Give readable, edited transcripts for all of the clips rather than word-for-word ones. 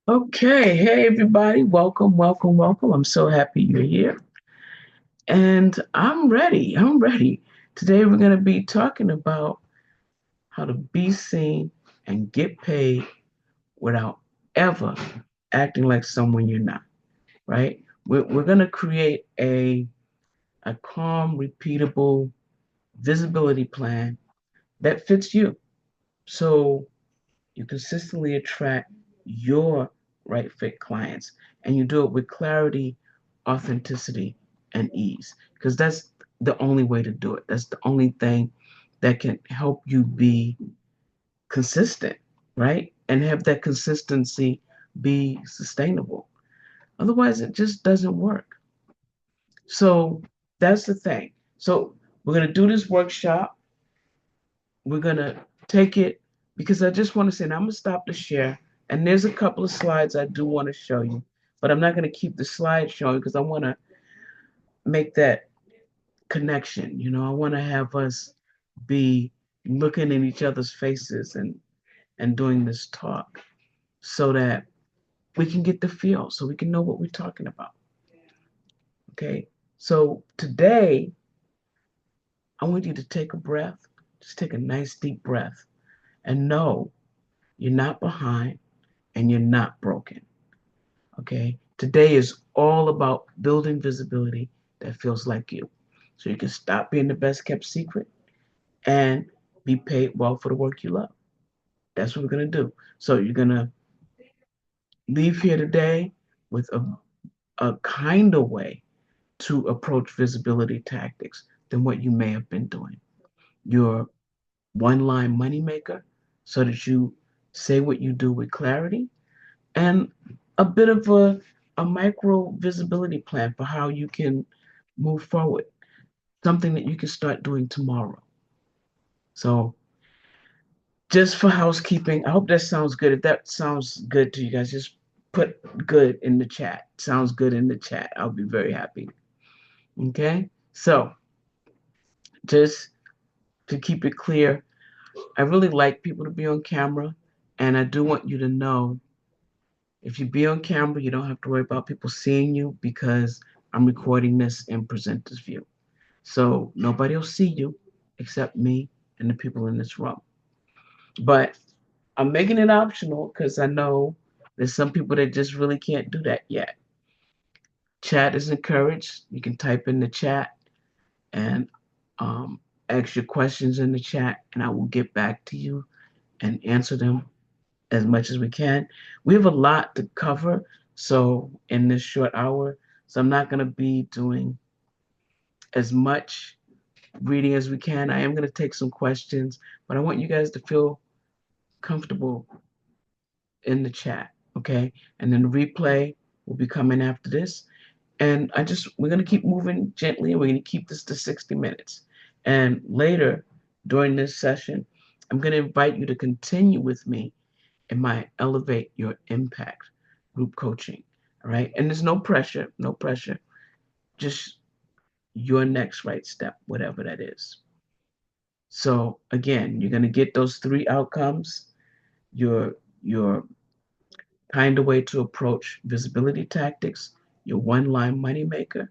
Okay, hey everybody, welcome, welcome, welcome. I'm so happy you're here. And I'm ready. I'm ready. Today we're going to be talking about how to be seen and get paid without ever acting like someone you're not, right? We're going to create a calm, repeatable visibility plan that fits you. So you consistently attract your right fit clients and you do it with clarity, authenticity, and ease because that's the only way to do it. That's the only thing that can help you be consistent, right? And have that consistency be sustainable. Otherwise, it just doesn't work. So that's the thing. So we're going to do this workshop. We're going to take it because I just want to say, and I'm going to stop the share. And there's a couple of slides I do want to show you, but I'm not going to keep the slide showing because I want to make that connection. I want to have us be looking in each other's faces and doing this talk so that we can get the feel, so we can know what we're talking about. Okay. So today, I want you to take a breath, just take a nice deep breath and know you're not behind and you're not broken. Okay. Today is all about building visibility that feels like you. So you can stop being the best kept secret and be paid well for the work you love. That's what we're going to do. So you're going to leave here today with a kinder way to approach visibility tactics than what you may have been doing. Your one line moneymaker so that you say what you do with clarity and a bit of a micro visibility plan for how you can move forward, something that you can start doing tomorrow. So, just for housekeeping, I hope that sounds good. If that sounds good to you guys, just put good in the chat. Sounds good in the chat. I'll be very happy. Okay? So, just to keep it clear, I really like people to be on camera, and I do want you to know if you be on camera, you don't have to worry about people seeing you because I'm recording this in presenter's view. So nobody will see you except me and the people in this room. But I'm making it optional because I know there's some people that just really can't do that yet. Chat is encouraged. You can type in the chat and um, ask your questions in the chat, and I will get back to you and answer them as much as we can. We have a lot to cover, so in this short hour, so I'm not going to be doing as much reading as we can. I am going to take some questions, but I want you guys to feel comfortable in the chat, okay? And then the replay will be coming after this. And we're going to keep moving gently and we're going to keep this to 60 minutes. And later during this session, I'm going to invite you to continue with me in my Elevate Your Impact group coaching. All right. And there's no pressure, no pressure, just your next right step, whatever that is. So again, you're going to get those three outcomes, your kind of way to approach visibility tactics, your one line moneymaker,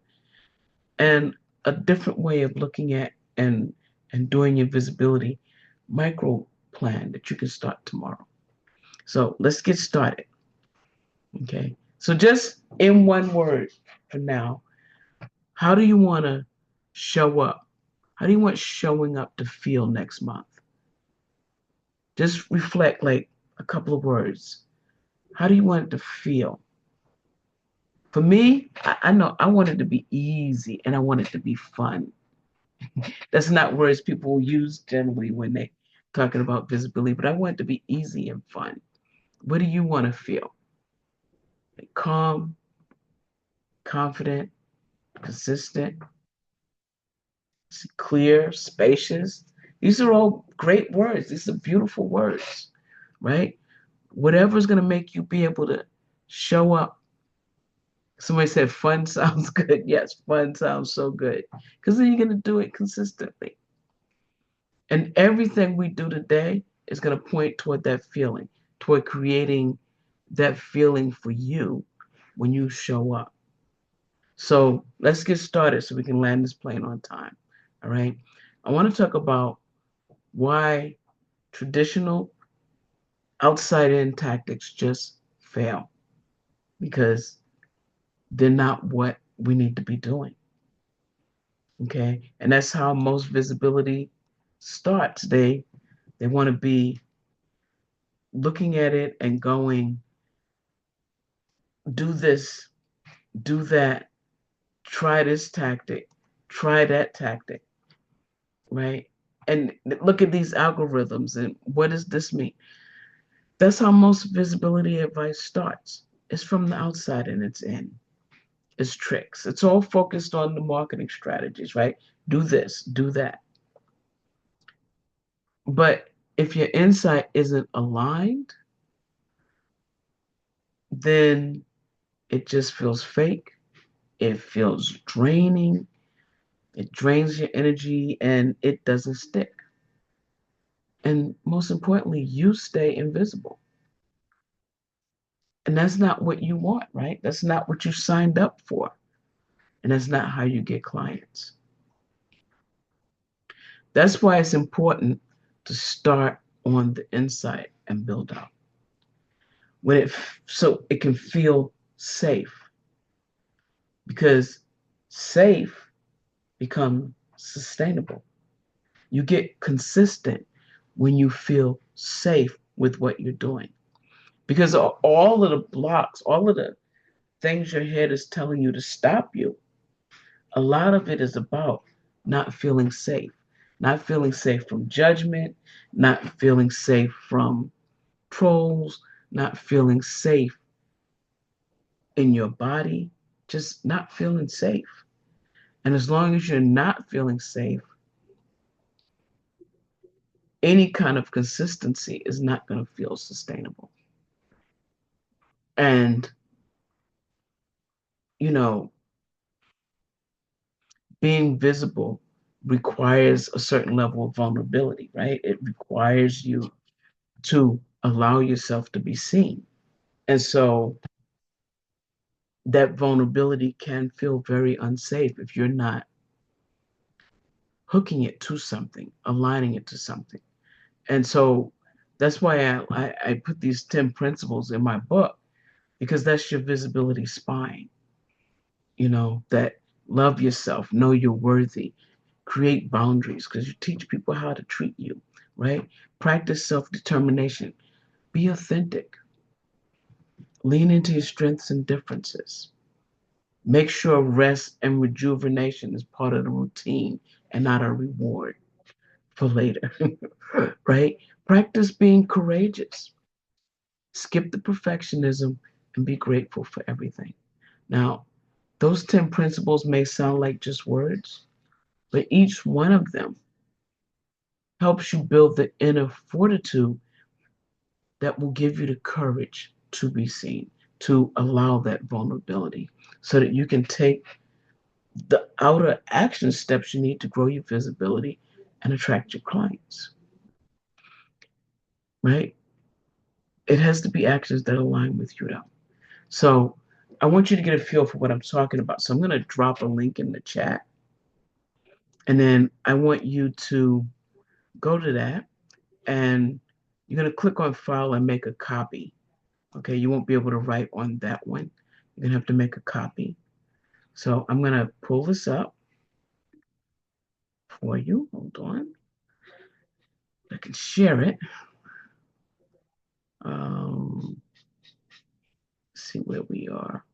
and a different way of looking at and doing your visibility micro plan that you can start tomorrow. So let's get started. Okay. So just in one word for now, how do you want to show up? How do you want showing up to feel next month? Just reflect like a couple of words. How do you want it to feel? For me, I know I want it to be easy and I want it to be fun. That's not words people use generally when they talking about visibility, but I want it to be easy and fun. What do you want to feel? Like calm, confident, consistent, clear, spacious. These are all great words. These are beautiful words, right? Whatever's going to make you be able to show up. Somebody said fun sounds good. Yes, fun sounds so good because then you're going to do it consistently. And everything we do today is going to point toward that feeling, toward creating that feeling for you when you show up. So let's get started so we can land this plane on time. All right. I want to talk about why traditional outside in tactics just fail because they're not what we need to be doing. Okay. And that's how most visibility starts. They want to be looking at it and going, do this, do that, try this tactic, try that tactic, right? And look at these algorithms and what does this mean? That's how most visibility advice starts. It's from the outside and it's in. It's tricks. It's all focused on the marketing strategies, right? Do this, do that. But if your insight isn't aligned, then it just feels fake. It feels draining. It drains your energy and it doesn't stick. And most importantly, you stay invisible. And that's not what you want, right? That's not what you signed up for. And that's not how you get clients. That's why it's important to start on the inside and build out. So it can feel safe because safe become sustainable. You get consistent when you feel safe with what you're doing. Because all of the blocks, all of the things your head is telling you to stop you, a lot of it is about not feeling safe, not feeling safe from judgment, not feeling safe from trolls, not feeling safe in your body, just not feeling safe. And as long as you're not feeling safe, any kind of consistency is not going to feel sustainable. And, you know, being visible requires a certain level of vulnerability, right? It requires you to allow yourself to be seen. And so that vulnerability can feel very unsafe if you're not hooking it to something, aligning it to something. And so that's why I put these 10 principles in my book because that's your visibility spine, that love yourself, know you're worthy, create boundaries because you teach people how to treat you, right? Practice self determination, be authentic, lean into your strengths and differences. Make sure rest and rejuvenation is part of the routine and not a reward for later, right? Practice being courageous. Skip the perfectionism and be grateful for everything. Now, those 10 principles may sound like just words, but each one of them helps you build the inner fortitude that will give you the courage to be seen, to allow that vulnerability so that you can take the outer action steps you need to grow your visibility and attract your clients, right? It has to be actions that align with you, though. So I want you to get a feel for what I'm talking about. So I'm going to drop a link in the chat, and then I want you to go to that, and you're going to click on file and make a copy. Okay, you won't be able to write on that one. You're going to have to make a copy. So I'm going to pull this up for you. Hold on. I can share it. Um, see where we are.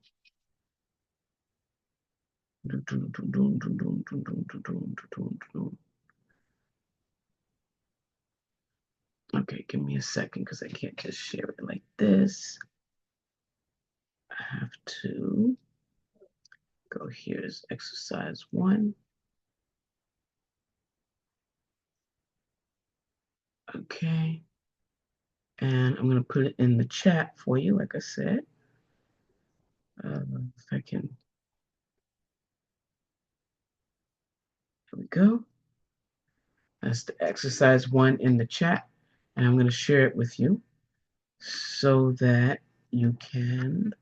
Okay, give me a second because I can't just share it like this. I have to go here's exercise 1. Okay, and I'm going to put it in the chat for you, like I said. If I can, here we go. That's the exercise 1 in the chat, and I'm going to share it with you so that you can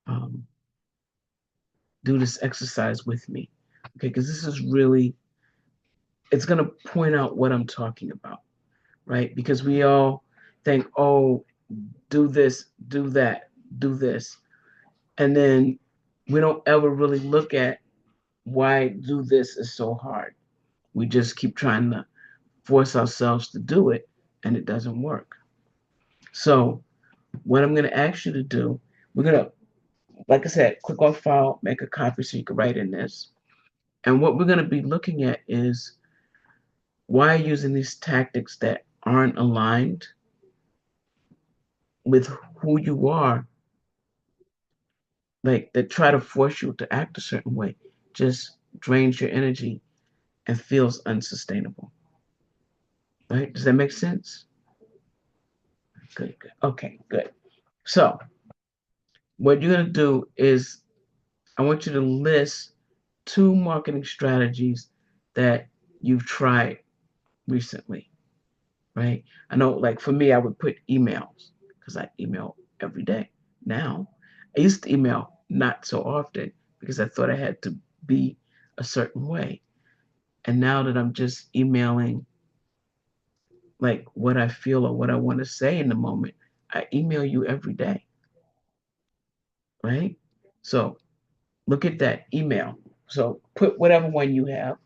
um, do this exercise with me. Okay, because this is really, it's going to point out what I'm talking about, right? Because we all think, oh, do this, do that, do this. And then we don't ever really look at why do this is so hard. We just keep trying to force ourselves to do it and it doesn't work. So, what I'm going to ask you to do, we're going to, like I said, click on file, make a copy so you can write in this. And what we're going to be looking at is why using these tactics that aren't aligned with who you are, like that try to force you to act a certain way, just drains your energy and feels unsustainable. Right? Does that make sense? Good, good. Okay, good. So, what you're going to do is I want you to list two marketing strategies that you've tried recently, right? I know, like for me, I would put emails because I email every day now. I used to email not so often because I thought I had to be a certain way. And now that I'm just emailing like what I feel or what I want to say in the moment, I email you every day, right? So look at that email. So put whatever one you have.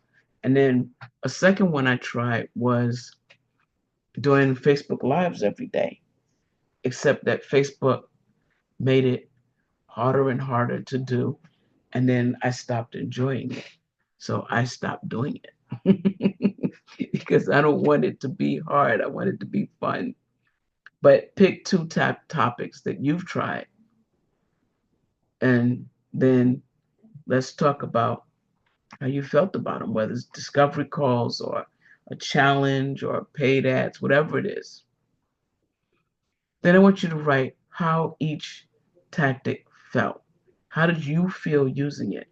And then a second one I tried was doing Facebook Lives every day, except that Facebook made it harder and harder to do. And then I stopped enjoying it. So I stopped doing it because I don't want it to be hard. I want it to be fun. But pick two top topics that you've tried and then let's talk about how you felt about them, whether it's discovery calls or a challenge or paid ads, whatever it is. Then I want you to write how each tactic felt. How did you feel using it?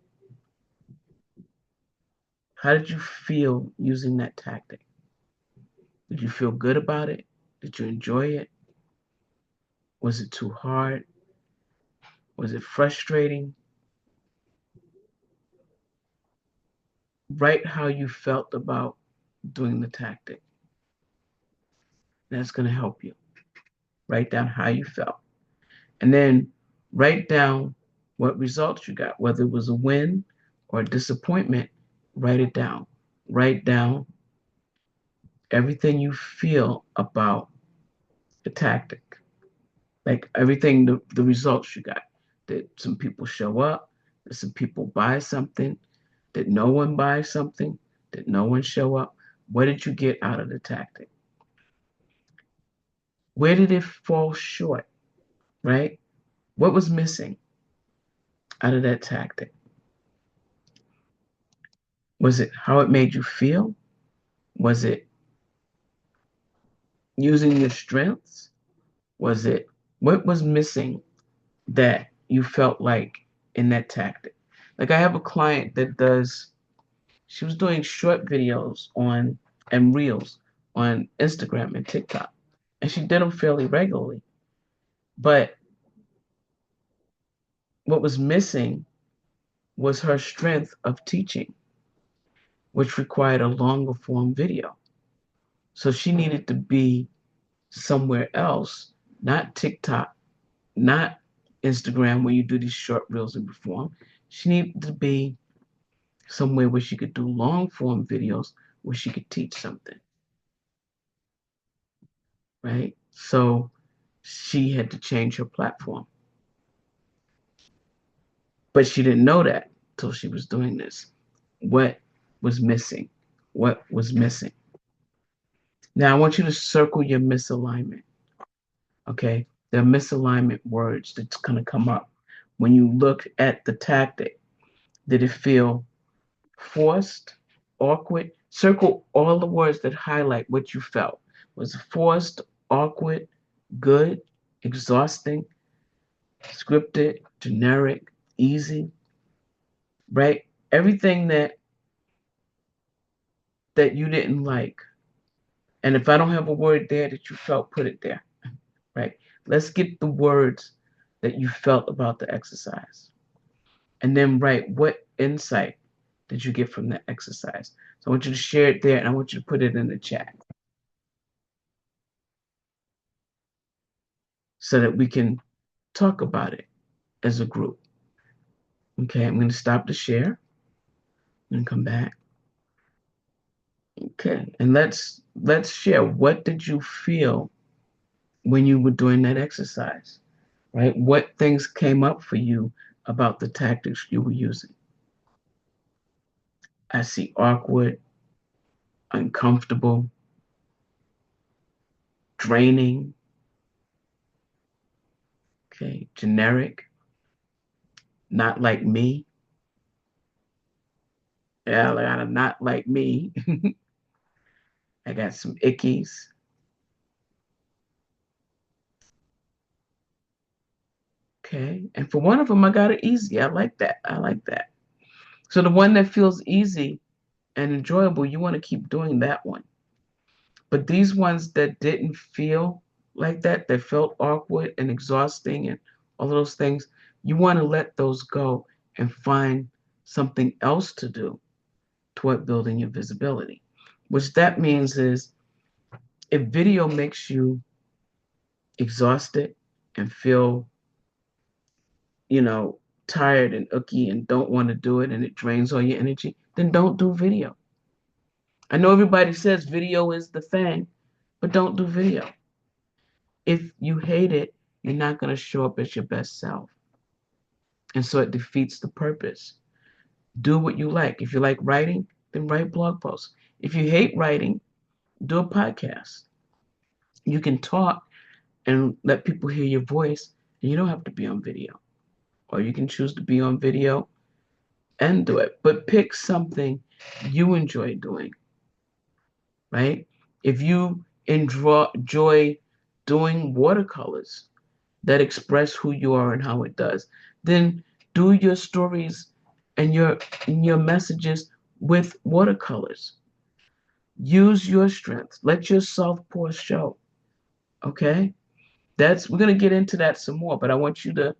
How did you feel using that tactic? Did you feel good about it? Did you enjoy it? Was it too hard? Was it frustrating? Write how you felt about doing the tactic. That's going to help you. Write down how you felt. And then write down what results you got, whether it was a win or a disappointment. Write it down. Write down everything you feel about the tactic, like everything, the results you got. Did some people show up? Did some people buy something? Did no one buy something? Did no one show up? What did you get out of the tactic? Where did it fall short, right? What was missing out of that tactic? Was it how it made you feel? Was it using your strengths? Was it what was missing that you felt like in that tactic? Like I have a client that she was doing short videos on and reels on Instagram and TikTok, and she did them fairly regularly. But what was missing was her strength of teaching, which required a longer form video. So she needed to be somewhere else, not TikTok, not Instagram where you do these short reels and perform. She needed to be somewhere where she could do long form videos where she could teach something, right? So she had to change her platform. But she didn't know that until she was doing this. What was missing? What was missing? Now I want you to circle your misalignment. Okay? There are misalignment words that's going to come up. When you look at the tactic, did it feel forced, awkward? Circle all the words that highlight what you felt. Was it forced, awkward, good, exhausting, scripted, generic, easy, right? Everything that you didn't like. And if I don't have a word there that you felt, put it there. right? Let's get the words that you felt about the exercise. And then write what insight did you get from the exercise. So I want you to share it there and I want you to put it in the chat so that we can talk about it as a group. Okay, I'm going to stop the share and come back. Okay, and let's share. What did you feel when you were doing that exercise? Right? What things came up for you about the tactics you were using? I see awkward, uncomfortable, draining, okay, generic, not like me. Yeah, I got a not like me. I got some ickies. Okay. And for one of them, I got it easy. I like that. I like that. So the one that feels easy and enjoyable, you want to keep doing that one. But these ones that didn't feel like that felt awkward and exhausting and all of those things, you want to let those go and find something else to do toward building your visibility. Which that means is if video makes you exhausted and feel, you know, tired and icky and don't want to do it and it drains all your energy, then don't do video. I know everybody says video is the thing, but don't do video. If you hate it, you're not going to show up as your best self. And so it defeats the purpose. Do what you like. If you like writing, then write blog posts. If you hate writing, do a podcast. You can talk and let people hear your voice, and you don't have to be on video. Or you can choose to be on video and do it. But pick something you enjoy doing, right? If you enjoy doing watercolors that express who you are and how it does, then do your stories and your messages with watercolors. Use your strengths. Let your self pour show. Okay? That's we're gonna get into that some more, but I want you to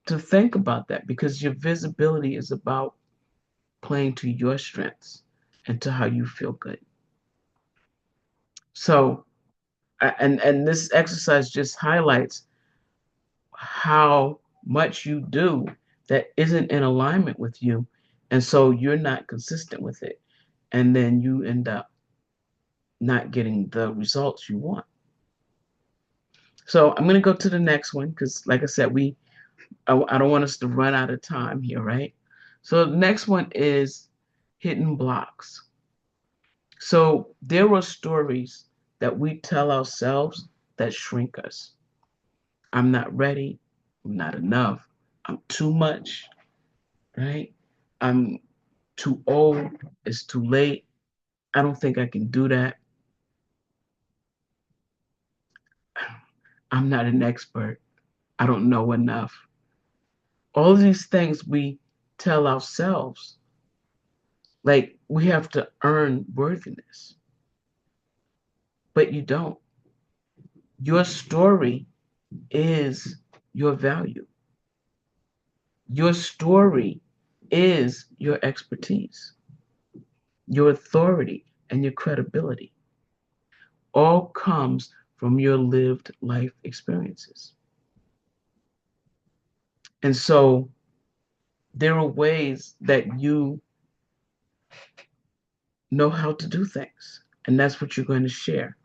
think about that because your visibility is about playing to your strengths and to how you feel good. So, and this exercise just highlights how much you do that isn't in alignment with you, and so you're not consistent with it, and then you end up not getting the results you want. So I'm going to go to the next one because, like I said, I don't want us to run out of time here, right? So the next one is hidden blocks. So there are stories that we tell ourselves that shrink us. I'm not ready. I'm not enough. I'm too much, right? I'm too old. It's too late. I don't think I can do that. I'm not an expert. I don't know enough. All of these things we tell ourselves, like we have to earn worthiness, but you don't. Your story is your value. Your story is your expertise, your authority, and your credibility. All comes from your lived life experiences. And so there are ways that you know how to do things, and that's what you're going to share.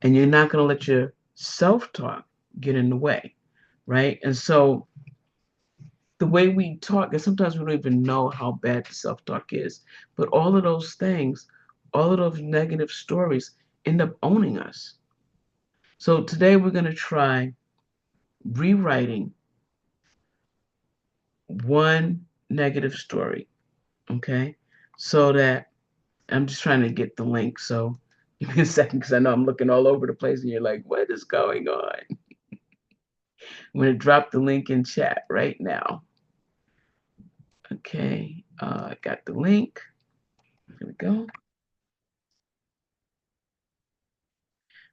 And you're not going to let your self talk get in the way, right? And so the way we talk, and sometimes we don't even know how bad the self talk is, but all of those things, all of those negative stories end up owning us. So today we're going to try rewriting one negative story, okay? So that I'm just trying to get the link. So give me a second because I know I'm looking all over the place and you're like, what is going on? I'm going to drop the link in chat right now. Okay, I got the link. Here we go.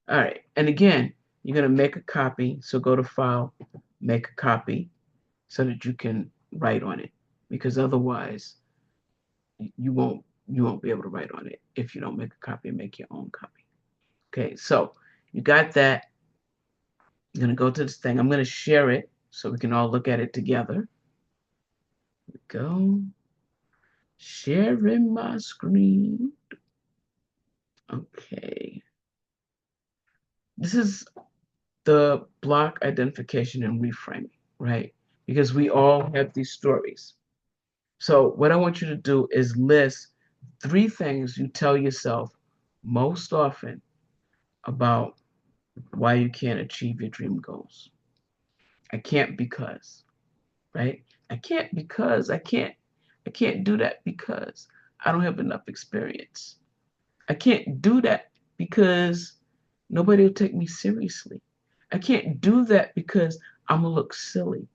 All right. And again, You're going to make a copy. So go to File, make a copy so that you can write on it. Because otherwise, you won't be able to write on it if you don't make a copy and make your own copy. Okay, so you got that. You're going to go to this thing. I'm going to share it so we can all look at it together. Here we go. Sharing my screen. Okay. This is the block identification and reframing, right? Because we all have these stories. So what I want you to do is list 3 things you tell yourself most often about why you can't achieve your dream goals. I can't because, right? I can't because I can't do that because I don't have enough experience. I can't do that because nobody will take me seriously. I can't do that because I'm gonna look silly.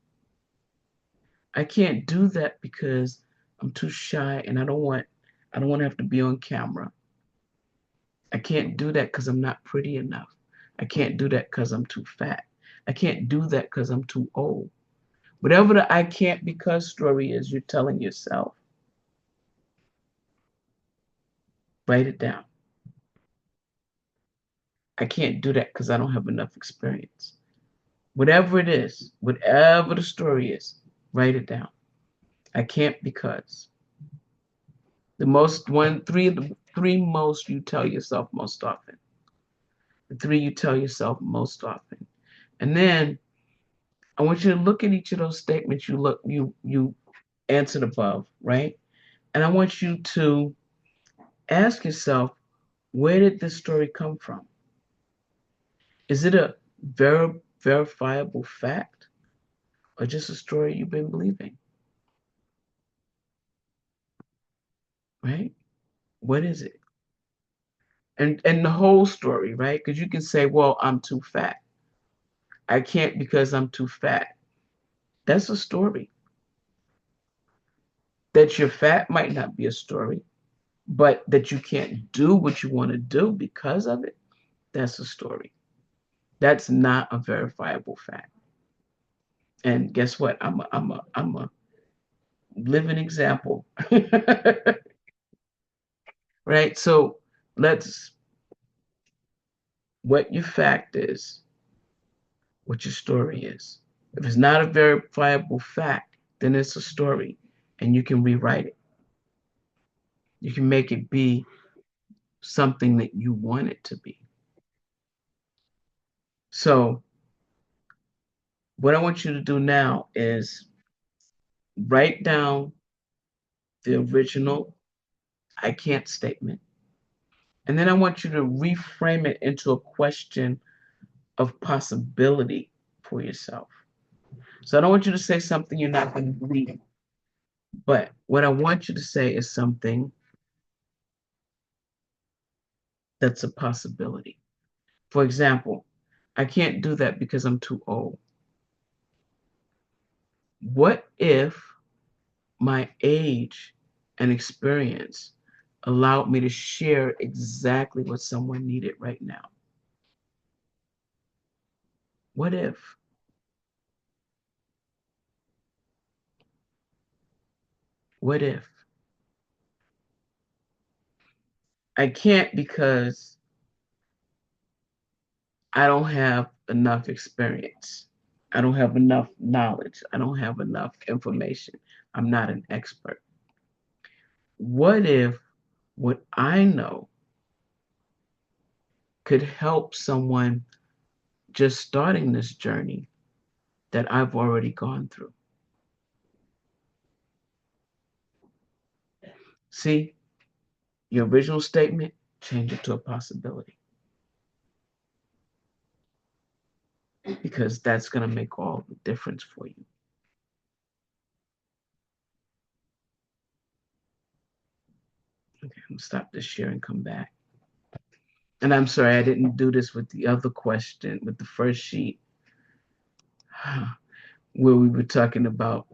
I can't do that because I'm too shy and I don't want to have to be on camera. I can't do that because I'm not pretty enough. I can't do that because I'm too fat. I can't do that because I'm too old. Whatever the I can't because story is you're telling yourself, write it down. I can't do that because I don't have enough experience. Whatever it is, whatever the story is, write it down. I can't because. The most one, three, the 3 most you tell yourself most often. The 3 you tell yourself most often. And then I want you to look at each of those statements you answered above, right? And I want you to ask yourself, where did this story come from? Is it a verifiable fact or just a story you've been believing? Right? What is it? And the whole story, right? Because you can say, well, I'm too fat. I can't because I'm too fat. That's a story. That you're fat might not be a story, but that you can't do what you want to do because of it, that's a story. That's not a verifiable fact. And guess what? I'm a living example. Right? So let's what your fact is, what your story is. If it's not a verifiable fact, then it's a story and you can rewrite it. You can make it be something that you want it to be. So, what I want you to do now is write down the original I can't statement. And then I want you to reframe it into a question of possibility for yourself. So I don't want you to say something you're not going to believe, but what I want you to say is something that's a possibility. For example, I can't do that because I'm too old. What if my age and experience allowed me to share exactly what someone needed right now? What if? What if? I can't because I don't have enough experience. I don't have enough knowledge. I don't have enough information. I'm not an expert. What if what I know could help someone just starting this journey that I've already gone through? See, your original statement, change it to a possibility because that's going to make all the difference for you. Okay, I'm going to stop this share and come back. And I'm sorry, I didn't do this with the other question, with the first sheet, where we were talking about.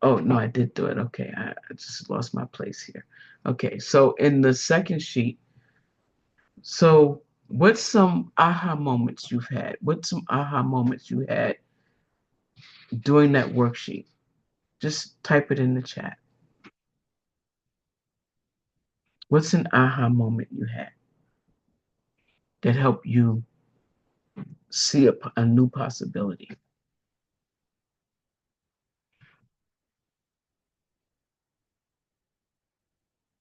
Oh, no, I did do it. Okay, I just lost my place here. Okay, so in the second sheet, so What's some aha moments you've had? What's some aha moments you had doing that worksheet? Just type it in the chat. What's an aha moment you had that helped you see a new possibility?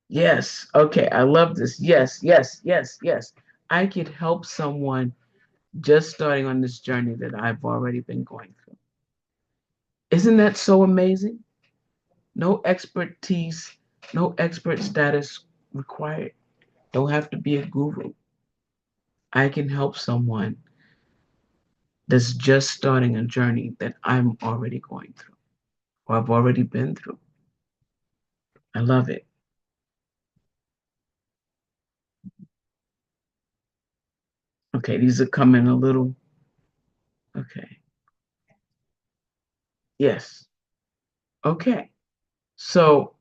Yes. Okay. I love this. Yes, yes, yes, yes. I could help someone just starting on this journey that I've already been going through. Isn't that so amazing? No expertise, no expert status required. Don't have to be a guru. I can help someone that's just starting a journey that I'm already going through or I've already been through. I love it. Okay, these are coming a little. Okay. Yes. Okay. So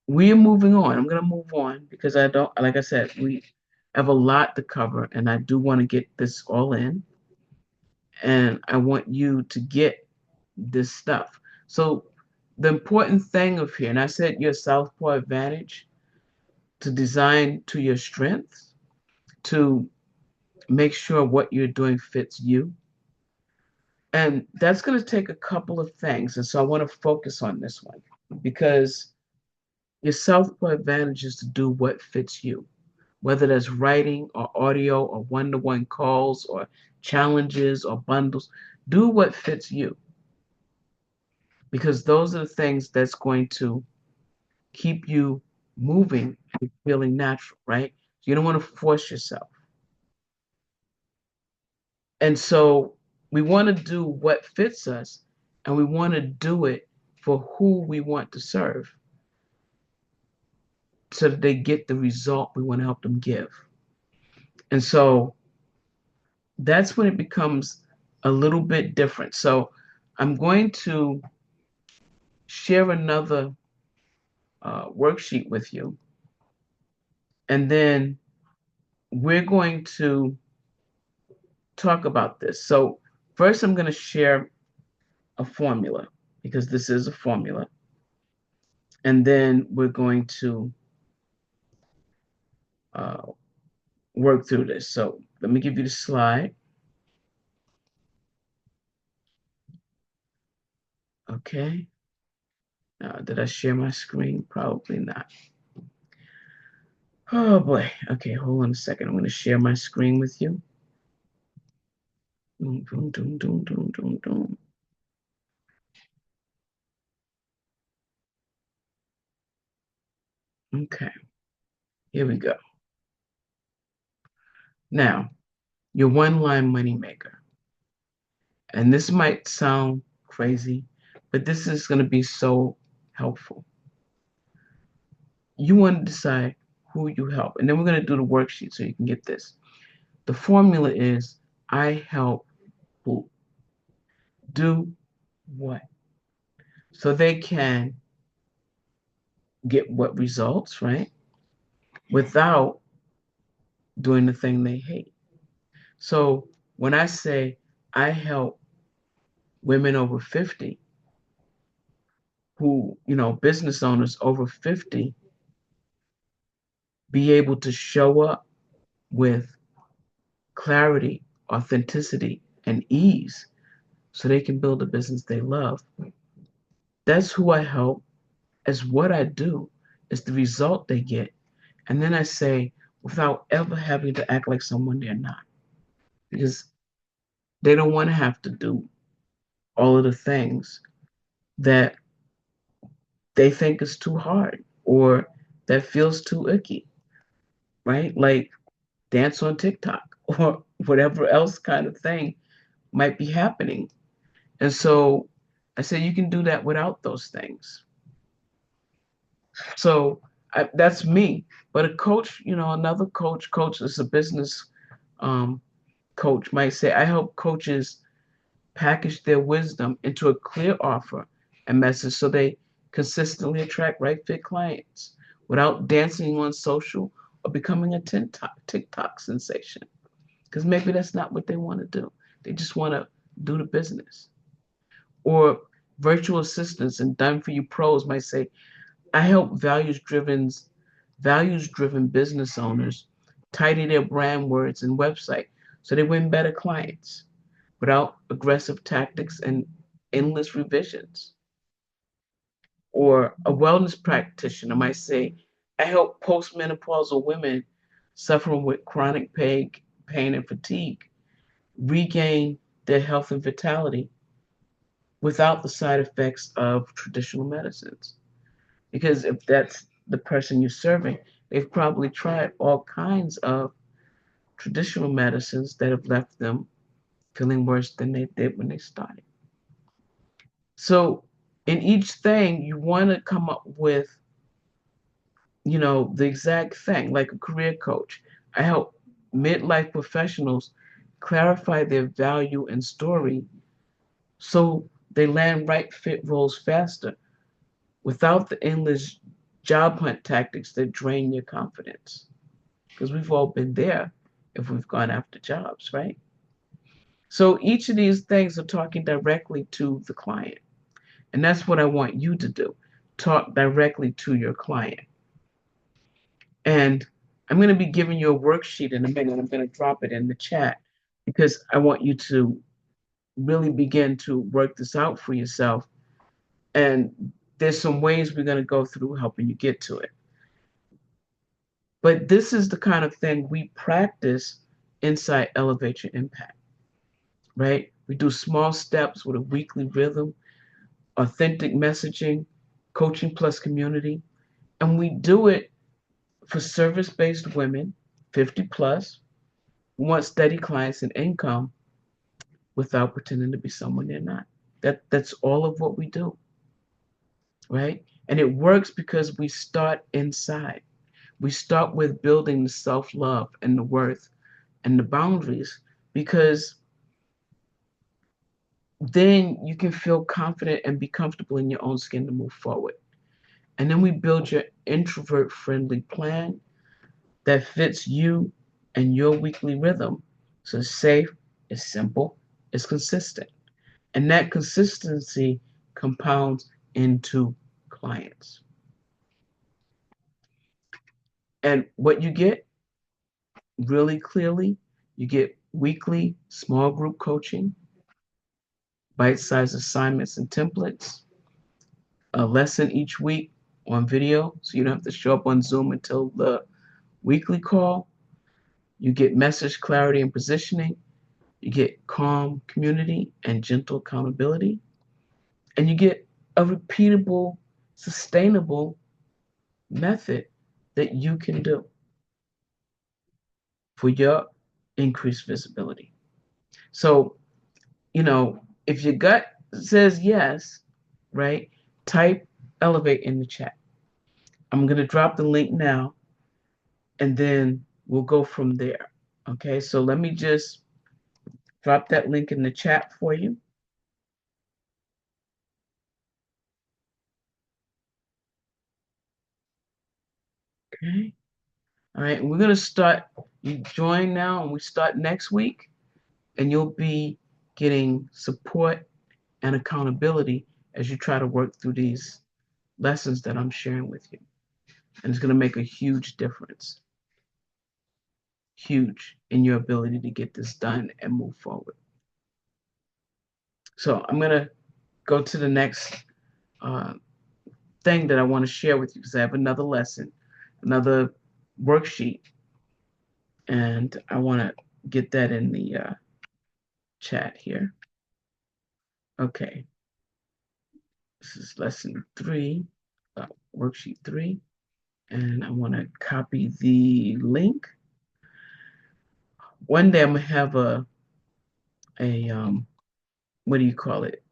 we're moving on. I'm going to move on because I don't, like I said, we have a lot to cover and I do want to get this all in and I want you to get this stuff. So the important thing of here, and I said your Southpaw advantage to design to your strengths, to make sure what you're doing fits you. And that's going to take a couple of things. And so I want to focus on this one because your Southpaw advantage is to do what fits you, whether that's writing or audio or one-to-one calls or challenges or bundles. Do what fits you because those are the things that's going to keep you moving and feeling natural, right? You don't want to force yourself. And so we want to do what fits us and we want to do it for who we want to serve so that they get the result we want to help them give. And so that's when it becomes a little bit different. So I'm going to share another worksheet with you, and then we're going to talk about this. So first, I'm going to share a formula because this is a formula, and then we're going to uh, work through this. So let me give you the slide. Okay. Did I share my screen? Probably not. Oh boy. Okay, hold on a second. I'm going to share my screen with you. Doom, doom, doom, doom, doom, doom, doom. Okay, here we go. Now, your one line moneymaker. And this might sound crazy, but this is going to be so helpful. You want to decide who you help. And then we're going to do the worksheet so you can get this. The formula is I help who? Do what? So they can get what results, right? Without doing the thing they hate. So when I say I help women over 50 who, business owners over 50 be able to show up with clarity, authenticity, and ease so they can build a business they love. That's who I help, as what I do, is the result they get. And then I say, without ever having to act like someone they're not, because they don't want to have to do all of the things that they think is too hard or that feels too icky, right? Like dance on TikTok or whatever else kind of thing might be happening. And so I said, you can do that without those things. So that's me. But a coach, another coach is a business um, coach, might say, I help coaches package their wisdom into a clear offer and message so they consistently attract right fit clients without dancing on social or becoming a TikTok sensation. Because maybe that's not what they want to do. They just want to do the business. Or virtual assistants and done for you pros might say, I help values driven business owners tidy their brand words and website so they win better clients without aggressive tactics and endless revisions. Or a wellness practitioner might say, I help postmenopausal women suffering with chronic pain and fatigue regain their health and vitality without the side effects of traditional medicines. Because if that's the person you're serving, they've probably tried all kinds of traditional medicines that have left them feeling worse than they did when they started. So, in each thing, you want to come up with, the exact thing, like a career coach. I help midlife professionals clarify their value and story so they land right fit roles faster without the endless job hunt tactics that drain your confidence. Because we've all been there if we've gone after jobs, right? So each of these things are talking directly to the client. And that's what I want you to do. Talk directly to your client. And I'm going to be giving you a worksheet in a minute. I'm going to drop it in the chat because I want you to really begin to work this out for yourself. And there's some ways we're going to go through helping you get to it. But this is the kind of thing we practice inside Elevate Your Impact, right? We do small steps with a weekly rhythm, authentic messaging, coaching plus community. And we do it for service based women, 50 plus, who want steady clients and income without pretending to be someone they're not. That's all of what we do, right? And it works because we start inside. We start with building the self-love and the worth and the boundaries because then you can feel confident and be comfortable in your own skin to move forward. And then we build your introvert friendly plan that fits you and your weekly rhythm. So it's safe, it's simple, it's consistent. And that consistency compounds into clients. And what you get really clearly, you get weekly small group coaching, bite sized assignments and templates, a lesson each week on video. So you don't have to show up on Zoom until the weekly call. You get message clarity and positioning. You get calm community and gentle accountability. And you get a repeatable, sustainable method that you can do for your increased visibility. So, if your gut says yes, right, type elevate in the chat. I'm going to drop the link now and then we'll go from there. Okay, so let me just drop that link in the chat for you. Okay. All right, we're going to start. You join now and we start next week, and you'll be getting support and accountability as you try to work through these lessons that I'm sharing with you. And it's going to make a huge difference, huge in your ability to get this done and move forward. So I'm going to go to the next uh, thing that I want to share with you because I have another lesson, another worksheet, and I want to get that in the chat here. Okay, this is lesson 3, worksheet 3, and I want to copy the link. One day I'm gonna have a what do you call it?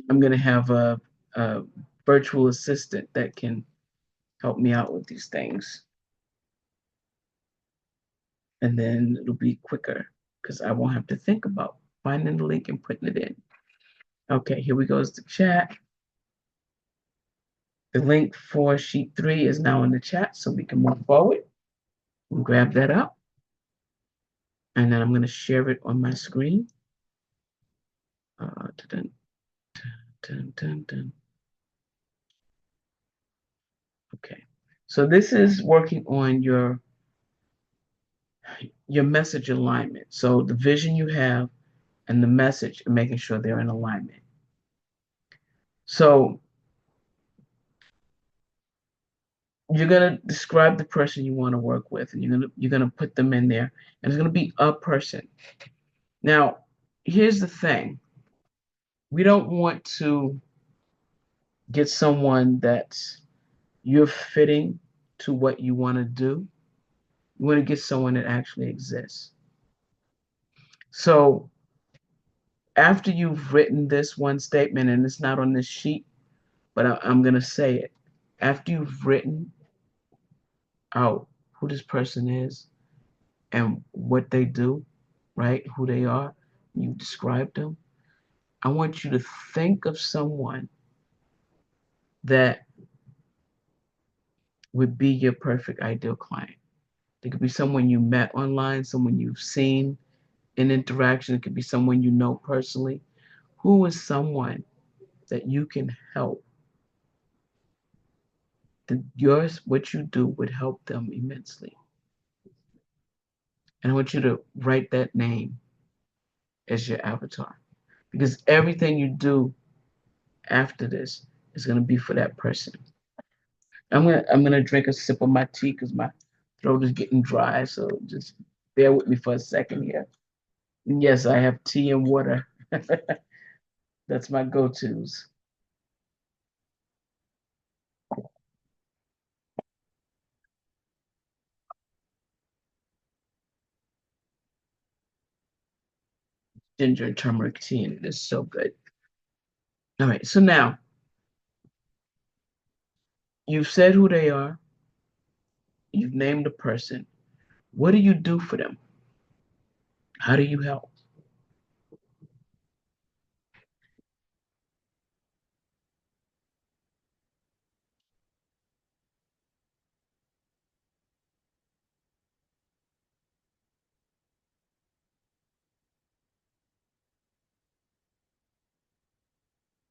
I'm gonna have a virtual assistant that can help me out with these things, and then it'll be quicker because I won't have to think about finding the link and putting it in. Okay, here we go. Is the chat. The link for sheet 3 is now in the chat, so we can move forward and grab that up. And then I'm going to share it on my screen. Dun, dun, dun, dun. Okay, so this is working on your message alignment. So the vision you have and the message and making sure they're in alignment. So you're gonna describe the person you want to work with, and you're gonna put them in there, and it's gonna be a person. Now, here's the thing: we don't want to get someone that's you're fitting to what you want to do. You want to get someone that actually exists. So after you've written this one statement, and it's not on this sheet, but I'm gonna say it. After you've written out who this person is and what they do, right? Who they are, you described them. I want you to think of someone that would be your perfect ideal client. It could be someone you met online, someone you've seen in interaction. It could be someone you know personally. Who is someone that you can help? That what you do would help them immensely. And I want you to write that name as your avatar, because everything you do after this is going to be for that person. I'm gonna drink a sip of my tea because my throat is getting dry. So just bear with me for a second here. And yes, I have tea and water. That's my go-tos. Ginger and turmeric tea, and it is so good. All right, so now you've said who they are, you've named the person. What do you do for them? How do you help?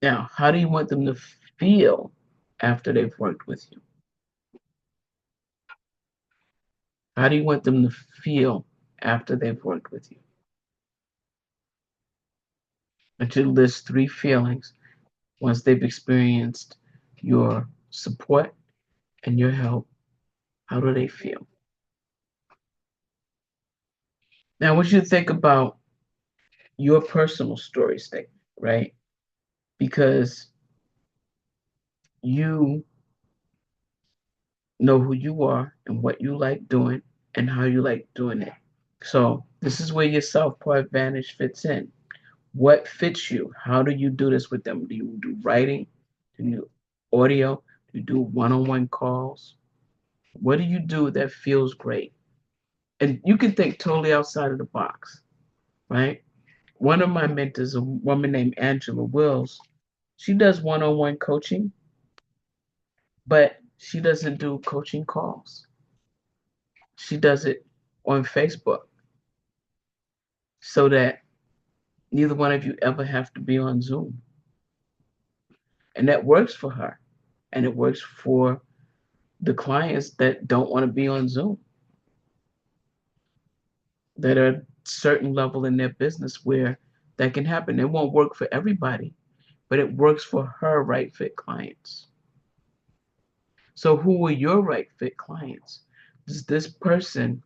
Now, how do you want them to feel after they've worked with you? How do you want them to feel after they've worked with you? And to list 3 feelings once they've experienced your support and your help. How do they feel? Now, I want you to think about your personal story statement, right? Because you know who you are and what you like doing and how you like doing it. So, this is where your self part advantage fits in. What fits you? How do you do this with them? Do you do writing? Do you do audio? Do you do one on one calls? What do you do that feels great? And you can think totally outside of the box, right? One of my mentors, a woman named Angela Wills, she does one on one coaching, but she doesn't do coaching calls. She does it on Facebook so that neither one of you ever have to be on Zoom. And that works for her. And it works for the clients that don't want to be on Zoom, that are at a certain level in their business where that can happen. It won't work for everybody, but it works for her right fit clients. So who are your right fit clients? Does this person,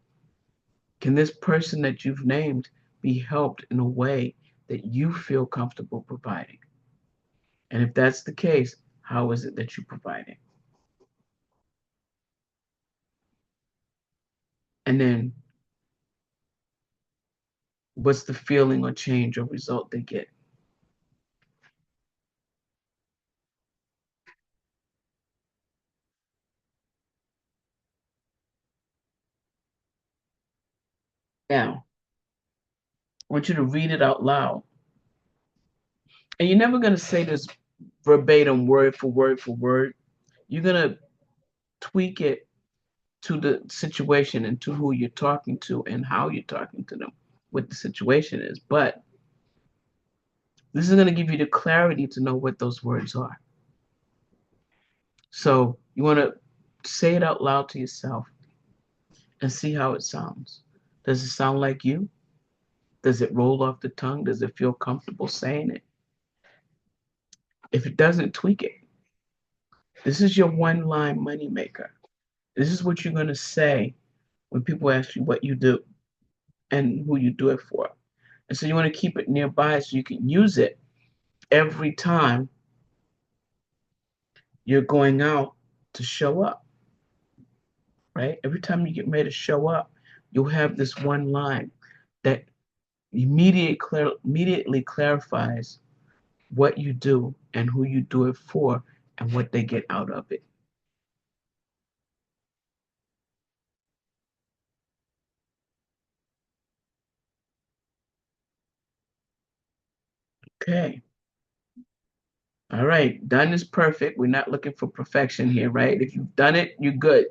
can this person that you've named be helped in a way that you feel comfortable providing? And if that's the case, how is it that you provide it? And then what's the feeling or change or result they get? Now, I want you to read it out loud. And you're never going to say this verbatim, word for word for word. you're gonna tweak it to the situation and to who you're talking to and how you're talking to them, what the situation is. But this is going to give you the clarity to know what those words are. So you want to say it out loud to yourself and see how it sounds. Does it sound like you? Does it roll off the tongue? Does it feel comfortable saying it? If it doesn't, tweak it. This is your one line moneymaker. This is what you're going to say when people ask you what you do and who you do it for. And so you want to keep it nearby so you can use it every time you're going out to show up, right? Every time you get ready to show up, you'll have this one line that immediately clarifies what you do and who you do it for and what they get out of it. Okay. All right. Done is perfect. We're not looking for perfection here, right? If you've done it, you're good.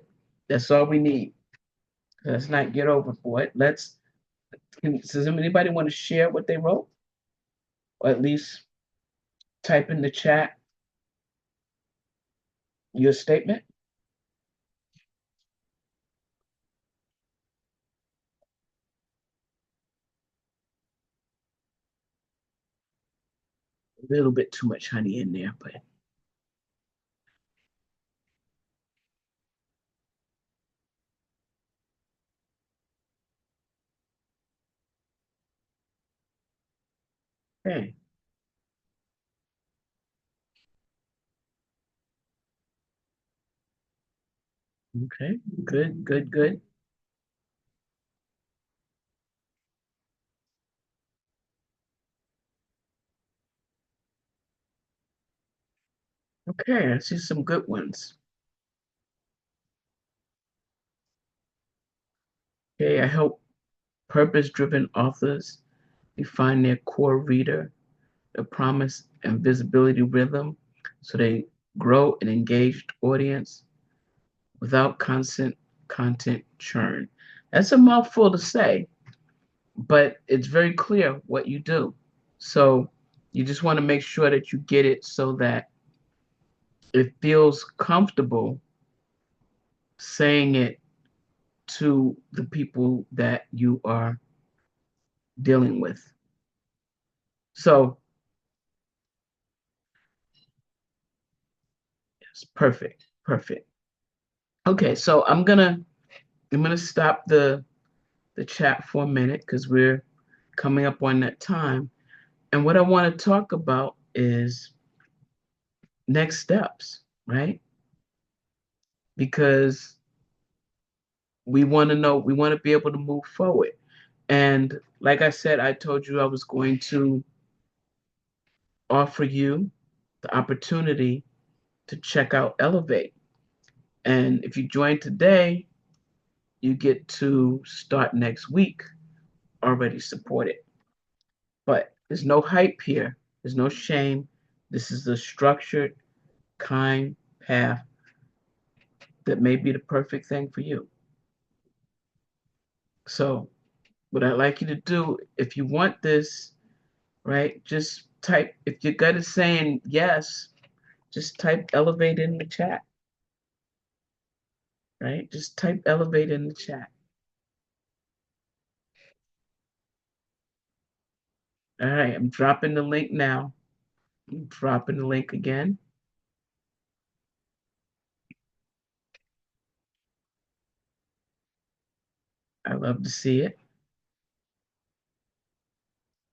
That's all we need. Let's not get overboard. Does anybody want to share what they wrote? Or at least type in the chat your statement? A little bit too much honey in there, but hey, okay, good, good, good. Okay, I see some good ones. Okay, I help purpose-driven authors define their core reader, the promise and visibility rhythm, so they grow an engaged audience without constant content churn. That's a mouthful to say, but it's very clear what you do. So you just want to make sure that you get it so that it feels comfortable saying it to the people that you are dealing with. So it's perfect, perfect. Okay, so I'm gonna stop the chat for a minute because we're coming up on that time. And what I want to talk about is next steps, right? Because we want to know, we want to be able to move forward. And like I said, I told you I was going to offer you the opportunity to check out Elevate. And if you join today, you get to start next week already supported. But there's no hype here, there's no shame. This is a structured, kind path that may be the perfect thing for you. So, what I'd like you to do, if you want this, right, just type, if your gut is saying yes, just type elevate in the chat, right? Just type elevate in the chat. All right, I'm dropping the link now. I'm dropping the link again. I love to see it.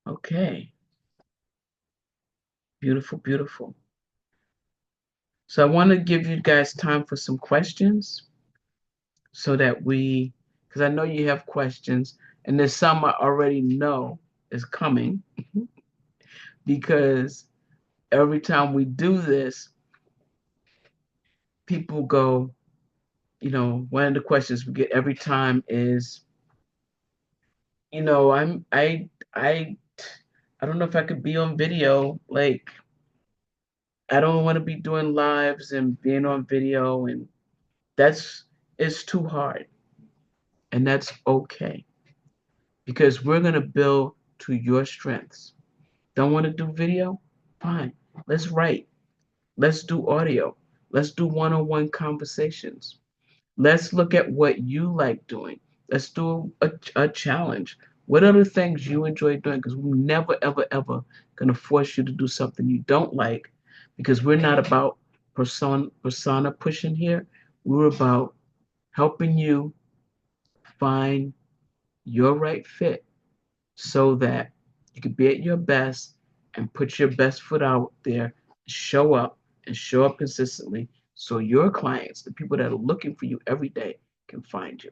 Okay, beautiful, beautiful. So I want to give you guys time for some questions so that because I know you have questions, and there's some I already know is coming because every time we do this, people go, one of the questions we get every time is, I don't know if I could be on video, like, I don't want to be doing lives and being on video, and that's it's too hard. And that's okay because we're going to build to your strengths. Don't want to do video? Fine. Let's write. Let's do audio. Let's do one-on-one conversations. Let's look at what you like doing. Let's do a challenge. What are the things you enjoy doing? Because we're never, ever, ever going to force you to do something you don't like because we're not about persona pushing here. We're about helping you find your right fit so that you can be at your best and put your best foot out there, show up and show up consistently so your clients, the people that are looking for you every day, can find you,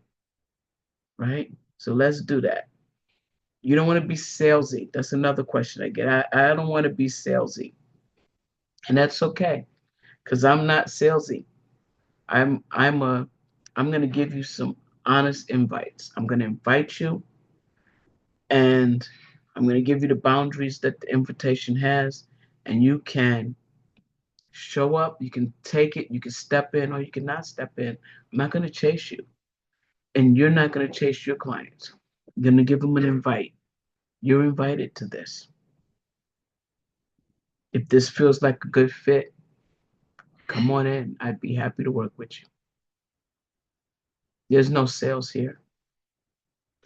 right? So let's do that. You don't want to be salesy. That's another question I get. I don't want to be salesy. And that's okay because I'm not salesy. I'm I'm a I'm gonna give you some honest invites. I'm gonna invite you and I'm going to give you the boundaries that the invitation has, and you can show up, you can take it, you can step in, or you can not step in. I'm not going to chase you, and you're not going to chase your clients. I'm going to give them an invite. You're invited to this. If this feels like a good fit, come on in. I'd be happy to work with you. There's no sales here.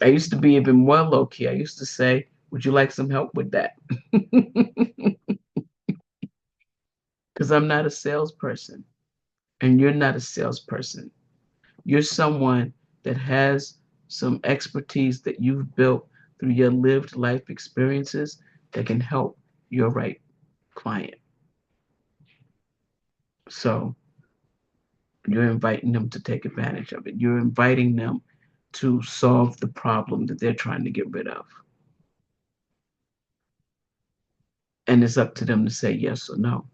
I used to be even more low key. I used to say, would you like some help with that? Because I'm not a salesperson. And you're not a salesperson. You're someone that has some expertise that you've built through your lived life experiences that can help your right client. So you're inviting them to take advantage of it. You're inviting them to solve the problem that they're trying to get rid of. And it's up to them to say yes or no.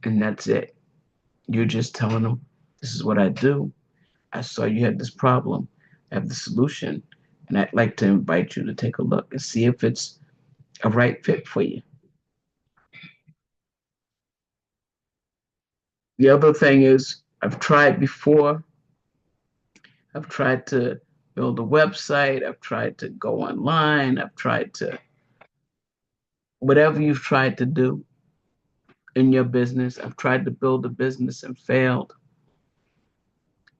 And that's it. You're just telling them, this is what I do. I saw you had this problem. I have the solution. And I'd like to invite you to take a look and see if it's a right fit for you. The other thing is, I've tried before. I've tried to build a website. I've tried to go online. I've tried to, whatever you've tried to do in your business, I've tried to build a business and failed.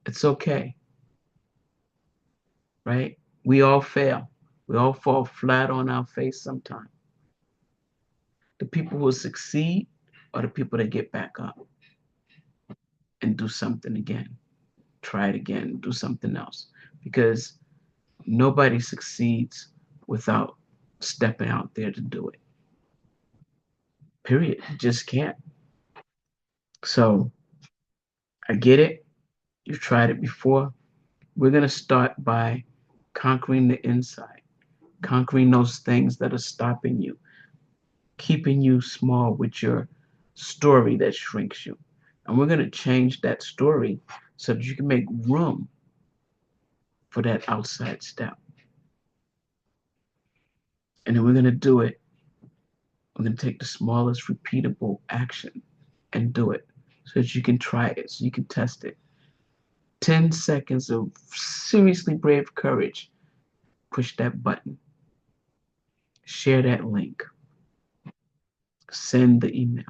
It's okay, right? We all fail. We all fall flat on our face sometime. The people who succeed are the people that get back up and do something again, try it again, do something else. Because nobody succeeds without stepping out there to do it. Period. You just can't. So I get it. You've tried it before. We're going to start by conquering the inside, conquering those things that are stopping you, keeping you small with your story that shrinks you. And we're going to change that story so that you can make room for that outside step. And then we're going to do it. We're going to take the smallest repeatable action and do it so that you can try it, so you can test it. 10 seconds of seriously brave courage. Push that button. Share that link. Send the email.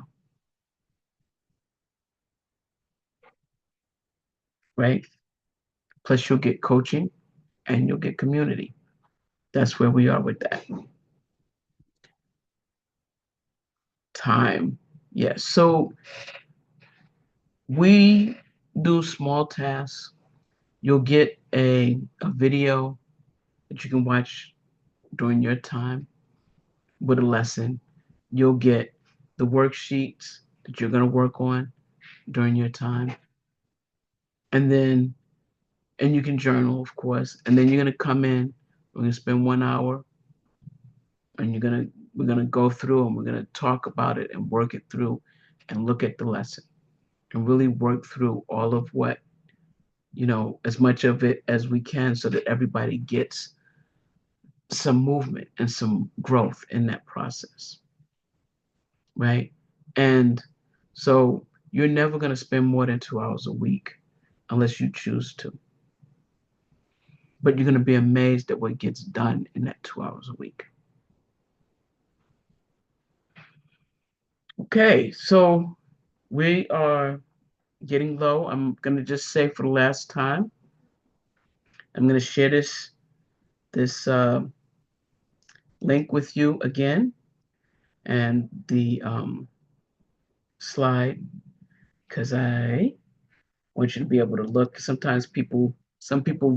Right? Plus, you'll get coaching and you'll get community. That's where we are with that. Time. Yes. So we do small tasks. You'll get a video that you can watch during your time with a lesson. You'll get the worksheets that you're going to work on during your time. And you can journal, of course. And then you're going to come in. We're going to spend 1 hour and we're going to go through and we're going to talk about it and work it through and look at the lesson and really work through all of what, as much of it as we can so that everybody gets some movement and some growth in that process, right? And so you're never going to spend more than 2 hours a week unless you choose to. But you're going to be amazed at what gets done in that 2 hours a week. Okay, so we are getting low. I'm going to just say for the last time, I'm going to share this link with you again and the slide because I want you to be able to look. Sometimes some people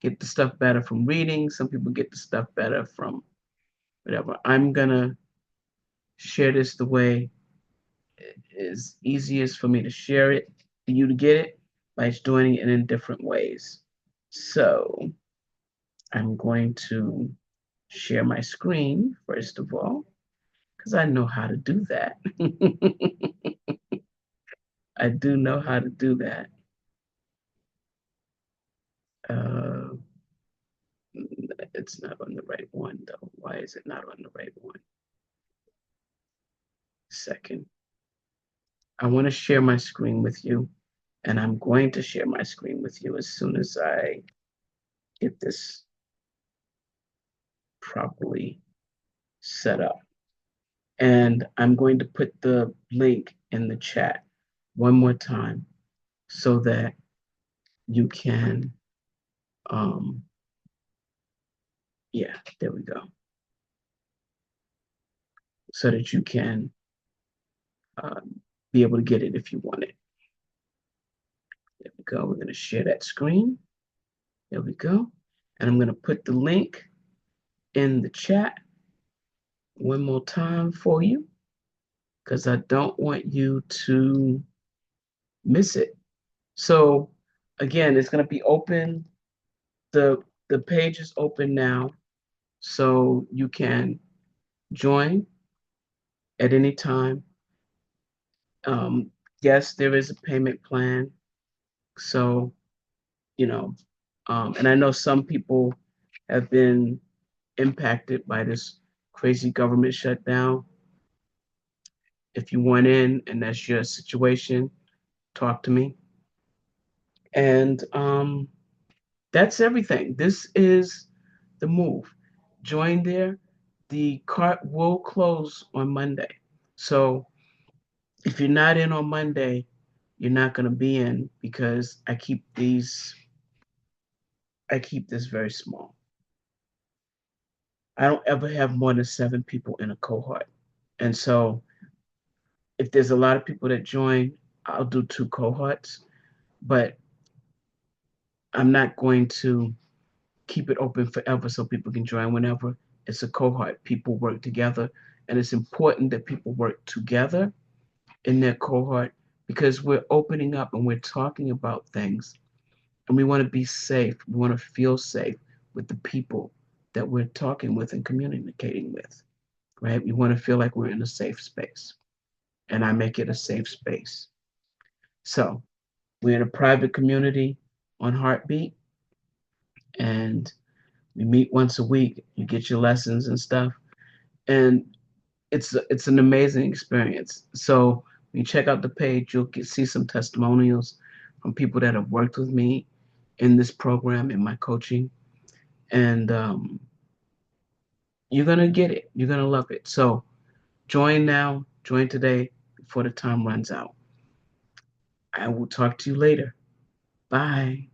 get the stuff better from reading. Some people get the stuff better from whatever. I'm going to share this the way is easiest for me to share it, for you to get it, by just doing it in different ways. So I'm going to share my screen first of all, because I know how to do that. I do know how to do that. Uh, it's not on the right one though. Why is it not on the right one? Second. I want to share my screen with you, and I'm going to share my screen with you as soon as I get this properly set up. And I'm going to put the link in the chat one more time so that you can, um, yeah, there we go. So that you can be able to get it if you want it. There we go. We're going to share that screen. There we go. And I'm going to put the link in the chat one more time for you because I don't want you to miss it. So again, it's going to be open. The page is open now, so you can join at any time. Yes, there is a payment plan. So, you know, and I know some people have been impacted by this crazy government shutdown. If you want in and that's your situation, talk to me. And that's everything. This is the move. Join there. The cart will close on Monday. So if you're not in on Monday, you're not going to be in because I keep this very small. I don't ever have more than 7 people in a cohort. And so if there's a lot of people that join, I'll do 2 cohorts, but I'm not going to keep it open forever so people can join whenever. It's a cohort. People work together, and it's important that people work together in their cohort because we're opening up and we're talking about things, and we want to be safe. We want to feel safe with the people that we're talking with and communicating with, right? We want to feel like we're in a safe space, and I make it a safe space. So we're in a private community on Heartbeat, and we meet once a week. You get your lessons and stuff, and it's an amazing experience. So when you check out the page, see some testimonials from people that have worked with me in this program in my coaching, and you're gonna get it. You're gonna love it. So join now. Join today before the time runs out. I will talk to you later. Bye.